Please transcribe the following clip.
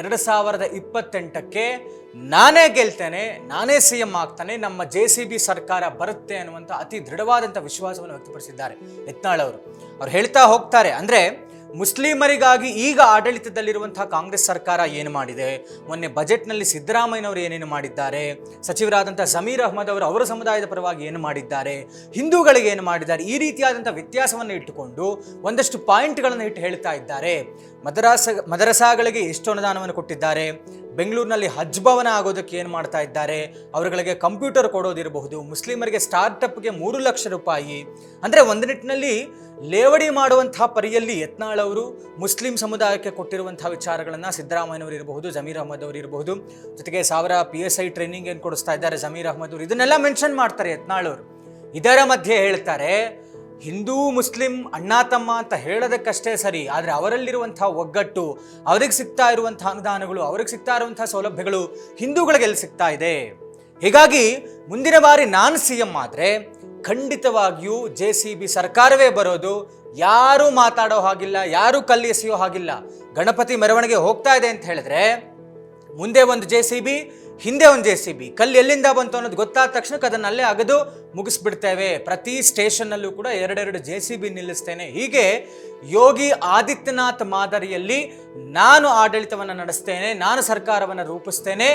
2028ಕ್ಕೆ ನಾನೇ ಗೆಲ್ತೇನೆ, ನಾನೇ CM ಆಗ್ತಾನೆ, ನಮ್ಮ JCB ಸರ್ಕಾರ ಬರುತ್ತೆ ಅನ್ನುವಂಥ ಅತಿ ದೃಢವಾದಂಥ ವಿಶ್ವಾಸವನ್ನು ವ್ಯಕ್ತಪಡಿಸಿದ್ದಾರೆ ಯತ್ನಾಳ್ ಅವರು. ಅವ್ರು ಹೇಳ್ತಾ ಹೋಗ್ತಾರೆ, ಅಂದರೆ ಮುಸ್ಲಿಮರಿಗಾಗಿ ಈಗ ಆಡಳಿತದಲ್ಲಿರುವಂತಹ ಕಾಂಗ್ರೆಸ್ ಸರ್ಕಾರ ಏನು ಮಾಡಿದೆ, ಮೊನ್ನೆ ಬಜೆಟ್ನಲ್ಲಿ ಸಿದ್ದರಾಮಯ್ಯನವರು ಏನೇನು ಮಾಡಿದ್ದಾರೆ, ಸಚಿವರಾದಂಥ ಜಮೀರ್ ಅಹ್ಮದ್ ಅವರು ಅವರ ಸಮುದಾಯದ ಪರವಾಗಿ ಏನು ಮಾಡಿದ್ದಾರೆ, ಹಿಂದೂಗಳಿಗೆ ಏನು ಮಾಡಿದ್ದಾರೆ, ಈ ರೀತಿಯಾದಂಥ ವ್ಯತ್ಯಾಸವನ್ನು ಇಟ್ಟುಕೊಂಡು ಒಂದಷ್ಟು ಪಾಯಿಂಟ್ಗಳನ್ನು ಇಟ್ಟು ಹೇಳ್ತಾ ಇದ್ದಾರೆ. ಮದರಸಾಗಳಿಗೆ ಎಷ್ಟು ಅನುದಾನವನ್ನು ಕೊಟ್ಟಿದ್ದಾರೆ, ಬೆಂಗಳೂರಿನಲ್ಲಿ ಹಜ್ ಭವನ ಆಗೋದಕ್ಕೆ ಏನು ಮಾಡ್ತಾ ಇದ್ದಾರೆ, ಅವರುಗಳಿಗೆ ಕಂಪ್ಯೂಟರ್ ಕೊಡೋದಿರಬಹುದು, ಮುಸ್ಲಿಮರಿಗೆ ಸ್ಟಾರ್ಟಪ್ಗೆ 3 ಲಕ್ಷ ರೂಪಾಯಿ. ಅಂದರೆ ಒಂದು ನಿಟ್ಟಿನಲ್ಲಿ ಲೇವಡಿ ಮಾಡುವಂತಹ ಪರಿಯಲ್ಲಿ ಯತ್ನಾಳ್ ಅವರು ಮುಸ್ಲಿಂ ಸಮುದಾಯಕ್ಕೆ ಕೊಟ್ಟಿರುವಂತಹ ವಿಚಾರಗಳನ್ನು ಸಿದ್ದರಾಮಯ್ಯನವರು ಇರಬಹುದು, ಜಮೀರ್ ಅಹ್ಮದ್ ಅವರು ಇರಬಹುದು, ಜೊತೆಗೆ 1000 PSI ಟ್ರೈನಿಂಗ್ ಏನು ಕೊಡಿಸ್ತಾ ಇದ್ದಾರೆ ಜಮೀರ್ ಅಹ್ಮದ್ ಅವರು, ಇದನ್ನೆಲ್ಲ ಮೆನ್ಷನ್ ಮಾಡ್ತಾರೆ ಯತ್ನಾಳ್ ಅವರು. ಇದರ ಮಧ್ಯೆ ಹೇಳ್ತಾರೆ, ಹಿಂದೂ ಮುಸ್ಲಿಂ ಅಣ್ಣ ತಮ್ಮ ಅಂತ ಹೇಳೋದಕ್ಕಷ್ಟೇ ಸರಿ, ಆದರೆ ಅವರಲ್ಲಿರುವಂಥ ಒಗ್ಗಟ್ಟು, ಅವ್ರಿಗೆ ಸಿಗ್ತಾ ಇರುವಂಥ ಅನುದಾನಗಳು, ಅವ್ರಿಗೆ ಸಿಗ್ತಾ ಇರುವಂಥ ಸೌಲಭ್ಯಗಳು ಹಿಂದೂಗಳಿಗೆ ಎಲ್ಲಿ ಸಿಗ್ತಾ ಇದೆ. ಹೀಗಾಗಿ ಮುಂದಿನ ಬಾರಿ ನಾನು CM ಆದರೆ ಖಂಡಿತವಾಗಿಯೂ JCB ಸರ್ಕಾರವೇ ಬರೋದು. ಯಾರೂ ಮಾತಾಡೋ ಹಾಗಿಲ್ಲ, ಯಾರೂ ಕಲ್ಲು ಎಸೆಯೋ ಹಾಗಿಲ್ಲ. ಗಣಪತಿ ಮೆರವಣಿಗೆ ಹೋಗ್ತಾ ಇದೆ ಅಂತ ಹೇಳಿದ್ರೆ ಮುಂದೆ ಒಂದು JCB, ಹಿಂದೆ ಒಂದು JCB, ಕಲ್ಲು ಎಲ್ಲಿಂದ ಬಂತು ಅನ್ನೋದು ಗೊತ್ತಾದ ತಕ್ಷಣಕ್ಕೆ ಅದನ್ನು ಅಲ್ಲೇ ಅಗದು ಮುಗಿಸ್ಬಿಡ್ತೇವೆ. ಪ್ರತಿ ಸ್ಟೇಷನ್ನಲ್ಲೂ ಕೂಡ 2 JCB ನಿಲ್ಲಿಸ್ತೇನೆ. ಹೀಗೆ ಯೋಗಿ ಆದಿತ್ಯನಾಥ್ ಮಾದರಿಯಲ್ಲಿ ನಾನು ಆಡಳಿತವನ್ನು ನಡೆಸ್ತೇನೆ, ನಾನು ಸರ್ಕಾರವನ್ನು ರೂಪಿಸ್ತೇನೆ.